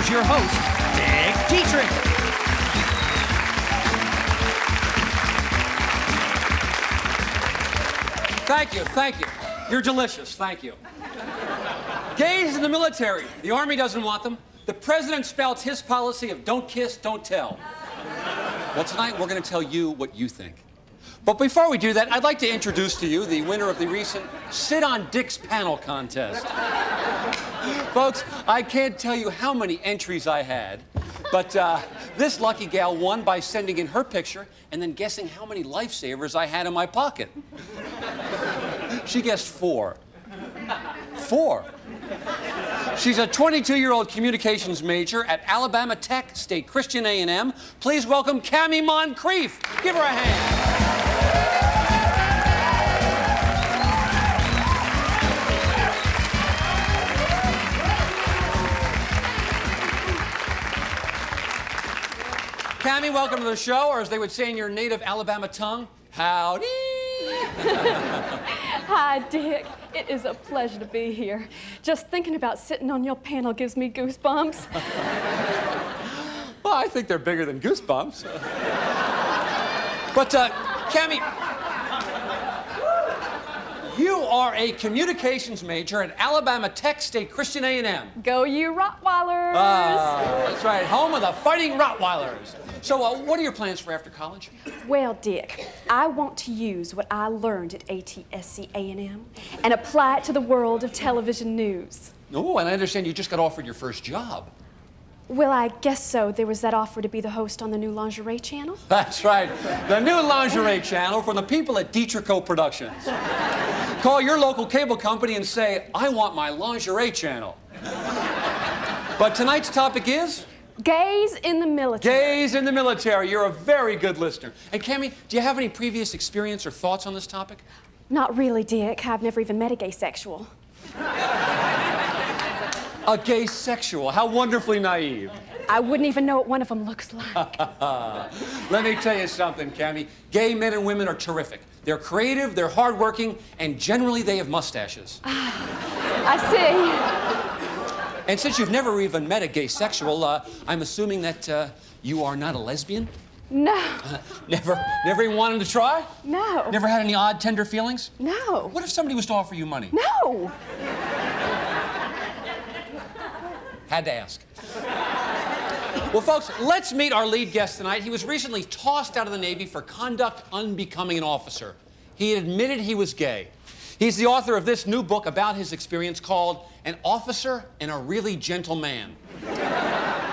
here's your host, Dick Dietrich. Thank you. You're delicious, thank you. Gays in the military. The Army doesn't want them. The president spouts his policy of don't kiss, don't tell. Well, tonight we're going to tell you what you think. But before we do that, I'd like to introduce to you the winner of the recent Sit on Dick's Panel contest. Folks, I can't tell you how many entries I had, but this lucky gal won by sending in her picture and then guessing how many lifesavers I had in my pocket. She guessed 4. 4. She's a 22-year-old communications major at Alabama Tech State Christian A&M. Please welcome Cammie Moncrief. Give her a hand. Cammie, welcome to the show, or as they would say in your native Alabama tongue, howdy. Hi, Dick. It is a pleasure to be here. Just thinking about sitting on your panel gives me goosebumps. Well, I think they're bigger than goosebumps. But, Cammie, you are a communications major at Alabama Tech State Christian A&M. Go you Rottweilers! That's right, home of the Fighting Rottweilers. So, what are your plans for after college? Well, Dick, I want to use what I learned at ATSC A&M and apply it to the world of television news. Oh, and I understand you just got offered your first job. Well, I guess so. There was that offer to be the host on the new lingerie channel. That's right, the new lingerie channel from the people at Dietricho Productions. Call your local cable company and say, I want my lingerie channel. But tonight's topic is? Gays in the military. Gays in the military. You're a very good listener. And Cammie, do you have any previous experience or thoughts on this topic? Not really, Dick. I've never even met a gay sexual. A gay sexual. How wonderfully naive. I wouldn't even know what one of them looks like. Let me tell you something, Cammie. Gay men and women are terrific. They're creative, they're hardworking, and generally they have mustaches. I see. And since you've never even met a gay sexual, I'm assuming that you are not a lesbian? No. Never even wanted to try? No. Never had any odd, tender feelings? No. What if somebody was to offer you money? No. Had to ask. Well, folks, let's meet our lead guest tonight. He was recently tossed out of the Navy for conduct unbecoming an officer. He admitted he was gay. He's the author of this new book about his experience called An Officer and a Really Gentle Man.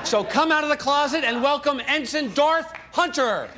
So come out of the closet and welcome Ensign Darth Hunter.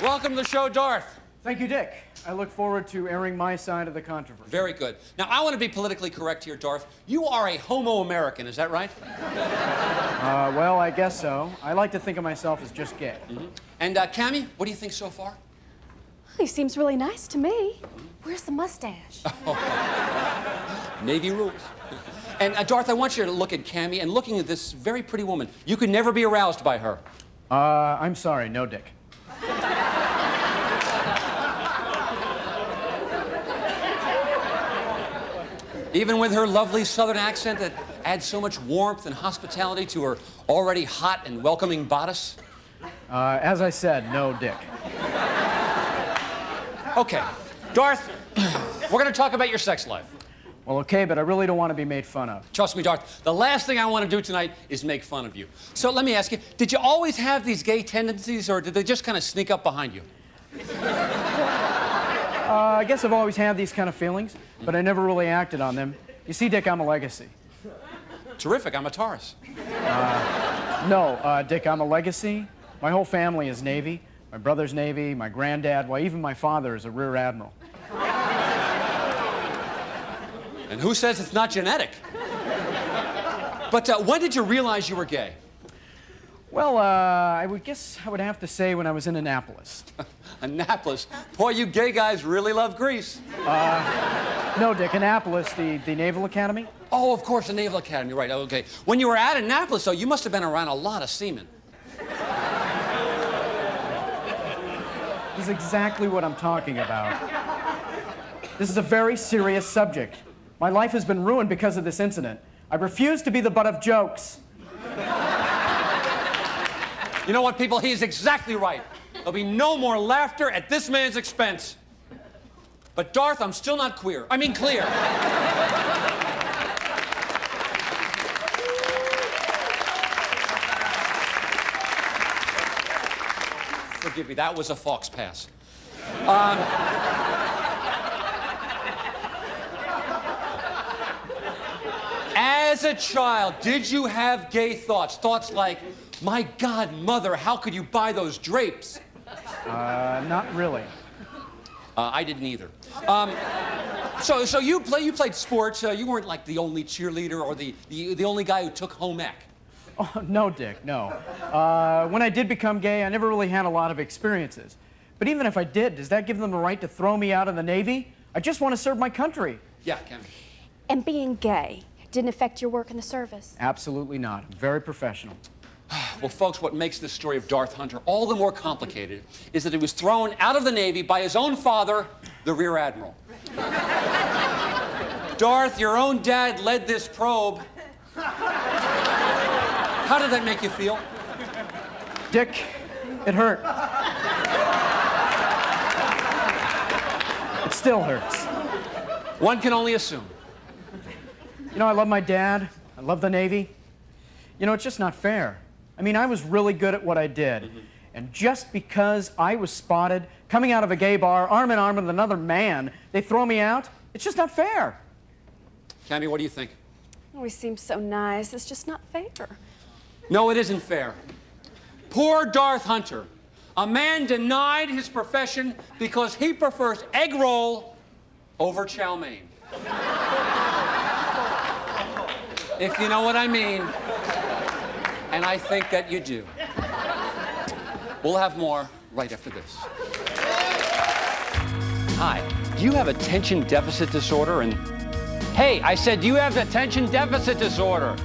Welcome to the show, Darth. Thank you, Dick. I look forward to airing my side of the controversy. Very good. Now, I want to be politically correct here, Darth. You are a homo-American, is that right? Well, I guess so. I like to think of myself as just gay. Mm-hmm. And, Cammie, what do you think so far? He seems really nice to me. Where's the mustache? Navy rules. And, Darth, I want you to look at Cammie, and looking at this very pretty woman, you could never be aroused by her. I'm sorry, no, Dick. Even with her lovely southern accent that adds so much warmth and hospitality to her already hot and welcoming bodice? As I said, no, Dick. Okay, Darth, we're going to talk about your sex life. Well, okay, but I really don't want to be made fun of. Trust me, Darth, the last thing I want to do tonight is make fun of you. So let me ask you, did you always have these gay tendencies, or did they just kind of sneak up behind you? I guess I've always had these kind of feelings, but I never really acted on them. You see, Dick, I'm a legacy. Terrific, I'm a Taurus. No, Dick, I'm a legacy. My whole family is Navy. My brother's Navy, my granddad, well, even my father is a Rear Admiral. And who says it's not genetic? But when did you realize you were gay? Well, I would guess I would have to say when I was in Annapolis. Annapolis? Boy, you gay guys really love Greece. No, Dick, Annapolis, the Naval Academy. Oh, of course, the Naval Academy, right, okay. When you were at Annapolis, though, you must have been around a lot of seamen. is exactly what I'm talking about. This is a very serious subject. My life has been ruined because of this incident. I refuse to be the butt of jokes. You know what, people? He's exactly right. There'll be no more laughter at this man's expense. But Darth, I'm still not clear. Forgive me, that was a fox pass. As a child, did you have gay thoughts? Thoughts like, my God, Mother, how could you buy those drapes? Not really. I didn't either. So you played sports. You weren't like the only cheerleader or the only guy who took home ec. Oh, no, Dick, no. When I did become gay, I never really had a lot of experiences. But even if I did, does that give them the right to throw me out of the Navy? I just want to serve my country. Yeah, Ken. And being gay didn't affect your work in the service? Absolutely not. I'm very professional. Well, folks, what makes the story of Darth Hunter all the more complicated is that he was thrown out of the Navy by his own father, the Rear Admiral. Darth, your own dad led this probe. How did that make you feel? Dick, it hurt. It still hurts. One can only assume. You know, I love my dad. I love the Navy. You know, it's just not fair. I mean, I was really good at what I did. And just because I was spotted coming out of a gay bar, arm in arm with another man, they throw me out? It's just not fair. Cammy, what do you think? Always seems so nice. It's just not fair. No, it isn't fair. Poor Darth Hunter, a man denied his profession because he prefers egg roll over chow mein. If you know what I mean. And I think that you do. We'll have more right after this. Hi, do you have attention deficit disorder? And hey, I said, do you have attention deficit disorder?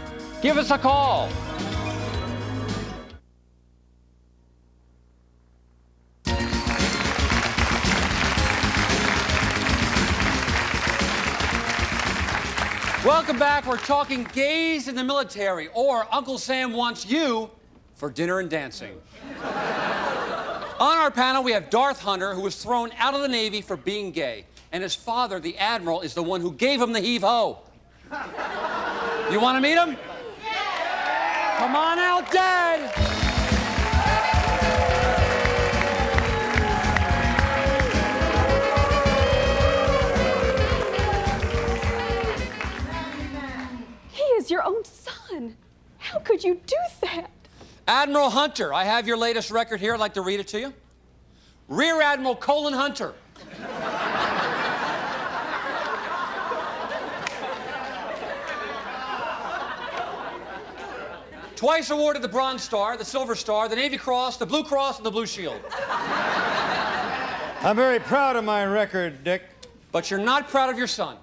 Give us a call. Welcome back. We're talking gays in the military, or Uncle Sam wants you for dinner and dancing. On our panel, we have Darth Hunter, who was thrown out of the Navy for being gay, and his father, the Admiral, is the one who gave him the heave-ho. You want to meet him? Yeah! Come on out, Dad! Your own son. How could you do that? Admiral Hunter, I have your latest record here. I'd like to read it to you. Rear Admiral Colin Hunter. Twice awarded the Bronze Star, the Silver Star, the Navy Cross, the Blue Cross, and the Blue Shield. I'm very proud of my record, Dick. But you're not proud of your son.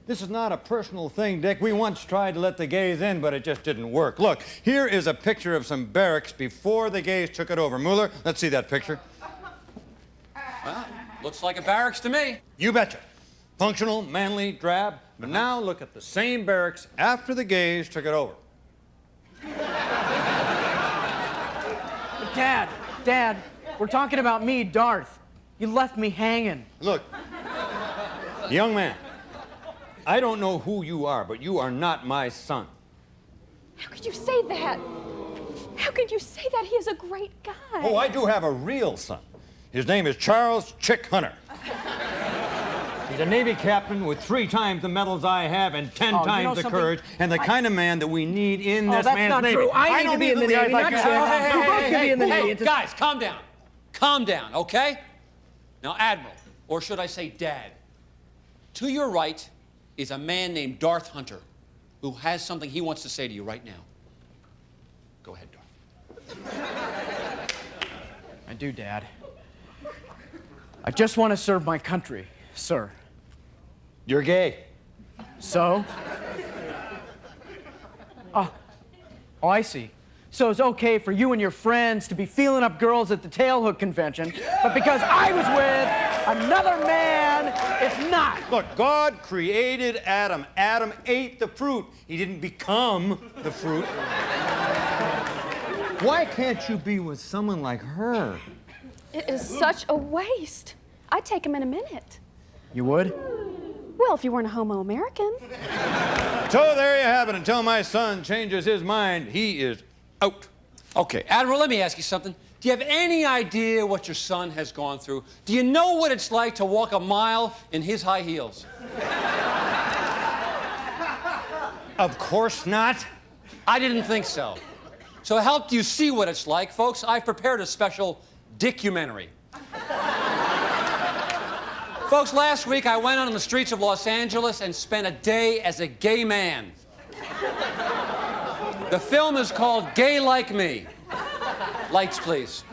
This is not a personal thing, Dick. We once tried to let the gays in, but it just didn't work. Look, here is a picture of some barracks before the gays took it over. Mueller, let's see that picture. Well, looks like a barracks to me. You betcha. Functional, manly, drab. But now look at the same barracks after the gays took it over. Dad, we're talking about me, Darth. You left me hanging. Look, young man, I don't know who you are, but you are not my son. How could you say that? How could you say that? He is a great guy. Oh, I do have a real son. His name is Charles Chick Hunter. He's a Navy captain with 3 times the medals I have and 10 times the courage, and the kind of man that we need in this man's not Navy. True. I need to be in the Navy, not you. You both can be in the Navy. Guys, calm down. Calm down, okay? Now, Admiral, or should I say Dad, to your right is a man named Darth Hunter who has something he wants to say to you right now. Go ahead, Darth. I do, Dad. I just want to serve my country, sir. You're gay. So? Oh, I see. So it's okay for you and your friends to be feeling up girls at the tailhook convention, but because I was with another man, it's not. Look, God created Adam. Adam ate the fruit. He didn't become the fruit. Why can't you be with someone like her? It is such a waste. I'd take him in a minute. You would? Well, if you weren't a homo-American. So there you have it. Until my son changes his mind, he is out. Okay, Admiral, let me ask you something. Do you have any idea what your son has gone through? Do you know what it's like to walk a mile in his high heels? Of course not. I didn't think so. So to help you see what it's like, folks, I've prepared a special dickumentary. Folks, last week I went out on the streets of Los Angeles and spent a day as a gay man. The film is called Gay Like Me. Lights, please.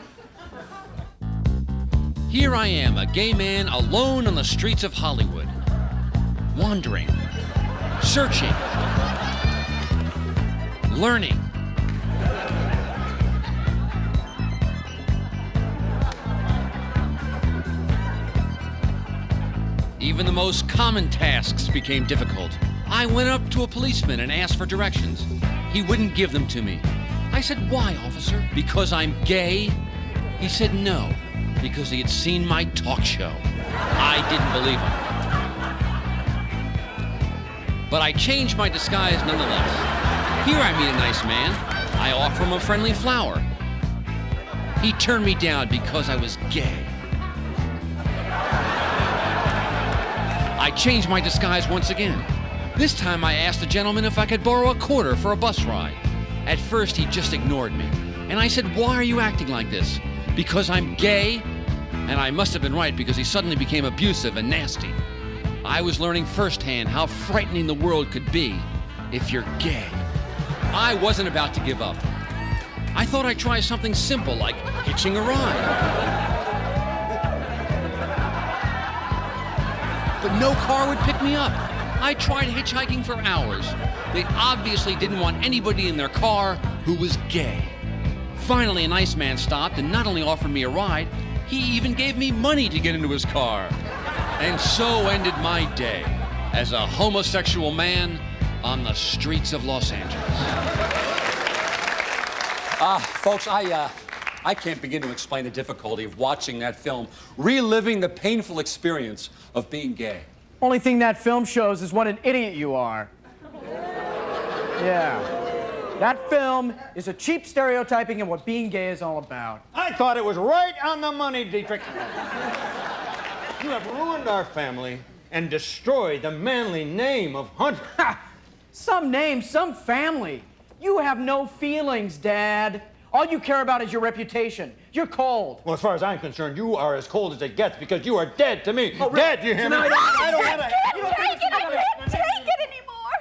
Here I am, a gay man alone on the streets of Hollywood. Wandering. Searching. Learning. Even the most common tasks became difficult. I went up to a policeman and asked for directions. He wouldn't give them to me. I said, "Why, officer? Because I'm gay?" He said, "No, because he had seen my talk show." I didn't believe him. But I changed my disguise nonetheless. Here I meet a nice man. I offer him a friendly flower. He turned me down because I was gay. I changed my disguise once again. This time I asked the gentleman if I could borrow a quarter for a bus ride. At first he just ignored me. And I said, "Why are you acting like this?" "Because I'm gay?" And I must have been right, because he suddenly became abusive and nasty. I was learning firsthand how frightening the world could be if you're gay. I wasn't about to give up. I thought I'd try something simple like hitching a ride. But no car would pick me up. I tried hitchhiking for hours. They obviously didn't want anybody in their car who was gay. Finally, a nice man stopped and not only offered me a ride, he even gave me money to get into his car. And so ended my day as a homosexual man on the streets of Los Angeles. Folks, I can't begin to explain the difficulty of watching that film, reliving the painful experience of being gay. Only thing that film shows is what an idiot you are. Yeah. That film is a cheap stereotyping of what being gay is all about. I thought it was right on the money, Dietrich. You have ruined our family and destroyed the manly name of Hunter. Ha! Some name, some family. You have no feelings, Dad. All you care about is your reputation. You're cold. Well, as far as I'm concerned, you are as cold as it gets because you are dead to me. Oh, really? Dead, you hear me? I can't take it anymore.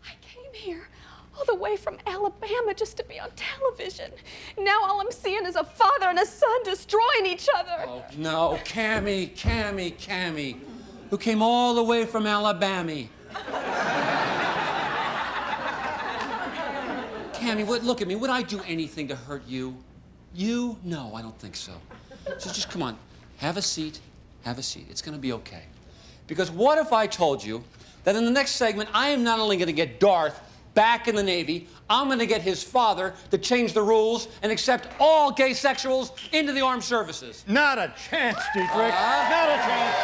I came here all the way from Alabama just to be on television. Now all I'm seeing is a father and a son destroying each other. Oh, no, Cammy, who came all the way from Alabama. Cammy, look at me. Would I do anything to hurt you? You? No, I don't think so. So just come on, have a seat. It's gonna be okay. Because what if I told you that in the next segment, I am not only gonna get Darth back in the Navy, I'm gonna get his father to change the rules and accept all gay sexuals into the armed services. Not a chance, Dietrich. Not a chance.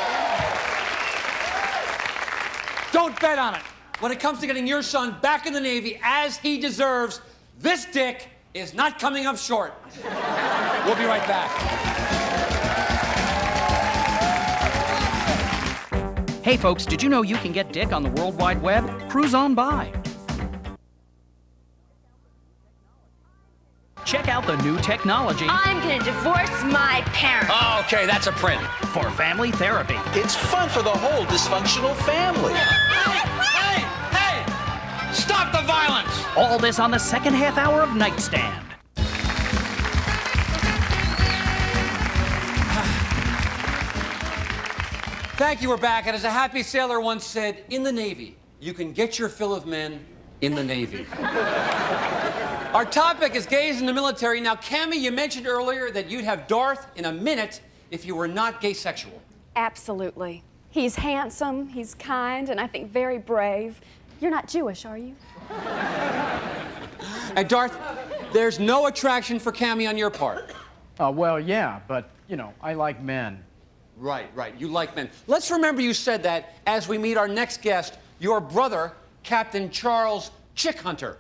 Don't bet on it. When it comes to getting your son back in the Navy as he deserves, this dick is not coming up short. We'll be right back. Hey folks, did you know you can get dick on the World Wide Web? Cruise on by. Check out the new technology I'm gonna divorce my parents. Oh, okay, that's a print. for family therapy. It's fun for the whole dysfunctional family. Hey! Stop the violence! All this on the second half hour of Nightstand. Thank you, we're back. And as a happy sailor once said, in the Navy, you can get your fill of men in the Navy. Our topic is gays in the military. Now, Cammie, you mentioned earlier that you'd have Darth in a minute if you were not gay sexual. Absolutely. He's handsome, he's kind, and I think very brave. You're not Jewish, are you? And Darth, there's no attraction for Cammie on your part. Well, yeah, but, you know, I like men. Right, right. You like men. Let's remember you said that as we meet our next guest, your brother, Captain Charles Chick Hunter.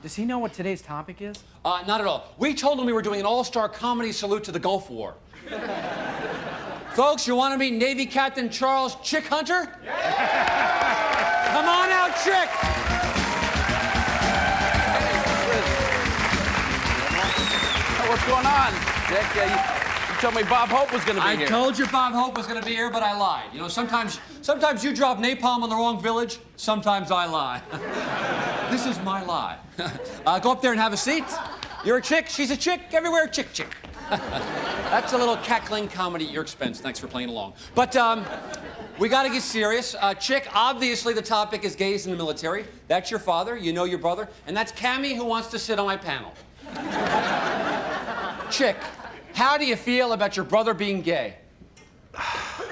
Does he know what today's topic is? Not at all. We told him we were doing an all-star comedy salute to the Gulf War. Folks, you want to meet Navy Captain Charles Chick Hunter? Yeah! Come on out, Chick! Hey, what's going on, Dick? You told me Bob Hope was going to be here. I told you Bob Hope was going to be here, but I lied. You know, sometimes you drop napalm on the wrong village. Sometimes I lie. This is my lie. Go up there and have a seat. You're a chick, she's a chick, everywhere chick, chick. That's a little cackling comedy at your expense. Thanks for playing along. But we got to get serious. Chick, obviously the topic is gays in the military. That's your father, you know your brother, and that's Cammie who wants to sit on my panel. Chick, how do you feel about your brother being gay?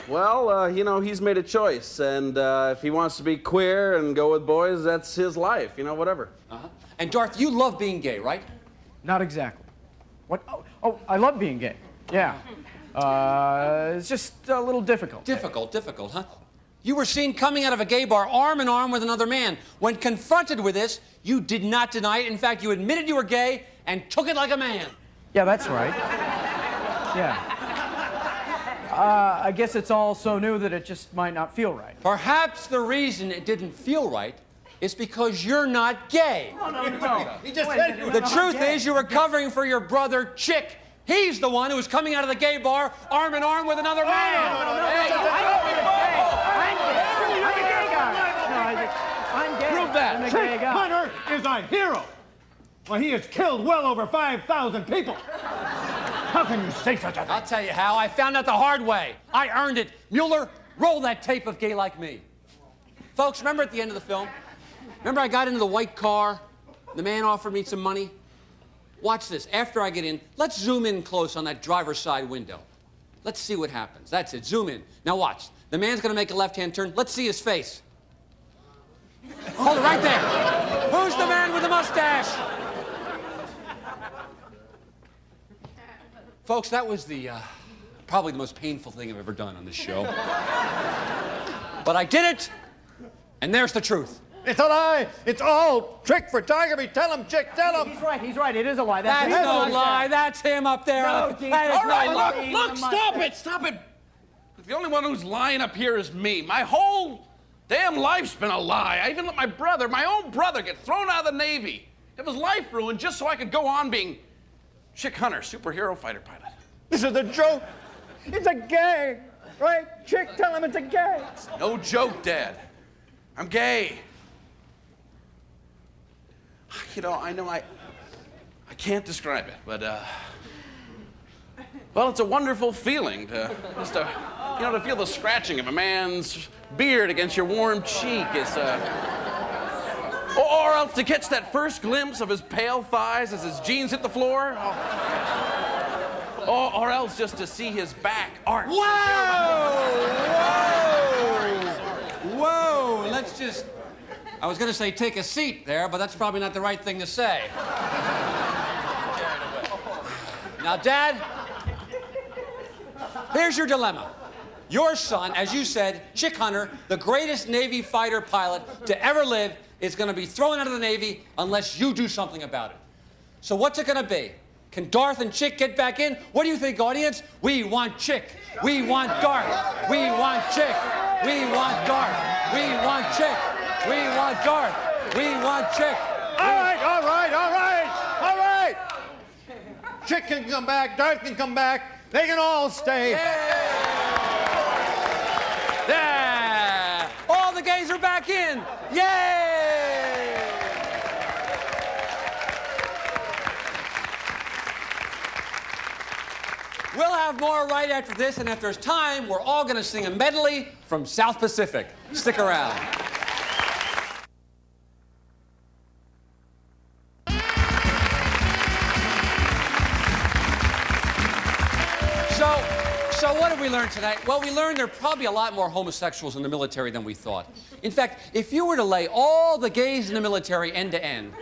Well, you know, he's made a choice, and if he wants to be queer and go with boys, that's his life, you know, whatever. Uh-huh. And Darth, you love being gay, right? Not exactly. What? Oh, I love being gay. Yeah. It's just a little difficult. Difficult, huh? You were seen coming out of a gay bar arm in arm with another man. When confronted with this, you did not deny it. In fact, you admitted you were gay and took it like a man. Yeah, that's right. Yeah. I guess it's all so new that it just might not feel right. Perhaps the reason it didn't feel right is because you're not gay. No. He just said you The truth is you were covering for your brother, Chick. He's the one who was coming out of the gay bar arm in arm with another man. I'm gay. Prove that. I'm a gay guy. Hunter is a hero. Well, he has killed well over 5,000 people. How can you say such a thing? I'll tell you how. I found out the hard way. I earned it. Mueller, roll that tape of Gay Like Me. Folks, remember at the end of the film? Remember I got into the white car? The man offered me some money? Watch this. After I get in, let's zoom in close on that driver's side window. Let's see what happens. That's it. Zoom in. Now watch. The man's going to make a left-hand turn. Let's see his face. Hold it right there. Who's the man with the mustache? Folks, that was probably the most painful thing I've ever done on this show. But I did it, and there's the truth. It's a lie. It's all trick for Tigerby. Tell him, Chick, tell him. He's right. It is a lie. That's no lie. That's him up there. No, Dean. That is All right, no lie. look, stop it. The only one who's lying up here is me. My whole damn life's been a lie. I even let my own brother, get thrown out of the Navy. It was life ruined just so I could go on being Chick Hunter, superhero fighter pilot. This is a joke. It's a gay, right? Chick, tell him it's a gay. It's no joke, Dad. I'm gay. You know, I can't describe it, but, well, it's a wonderful feeling to feel the scratching of a man's beard against your warm cheek. It's, or else to catch that first glimpse of his pale thighs as his jeans hit the floor. Or else just to see his back arch. Whoa! Let's just... I was going to say take a seat there, but that's probably not the right thing to say. Now, Dad, here's your dilemma. Your son, as you said, Chick Hunter, the greatest Navy fighter pilot to ever live, is going to be thrown out of the Navy unless you do something about it. So what's it going to be? Can Darth and Chick get back in? What do you think, audience? We want Chick. We want Darth. We want Chick. We want Darth. We want Chick. We want Darth. We want Chick. All right. Chick can come back. Darth can come back. They can all stay. Yeah! All the gays are back in. Yay! We'll have more right after this, and if there's time, we're all going to sing a medley from South Pacific. Stick around. So what did we learn tonight? Well, we learned there are probably a lot more homosexuals in the military than we thought. In fact, if you were to lay all the gays in the military end to end...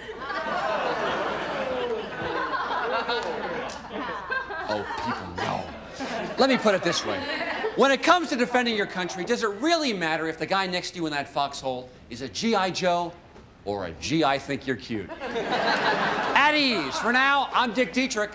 Oh, people know. Let me put it this way. When it comes to defending your country, does it really matter if the guy next to you in that foxhole is a G.I. Joe or a G.I. think you're cute? At ease. For now, I'm Dick Dietrich.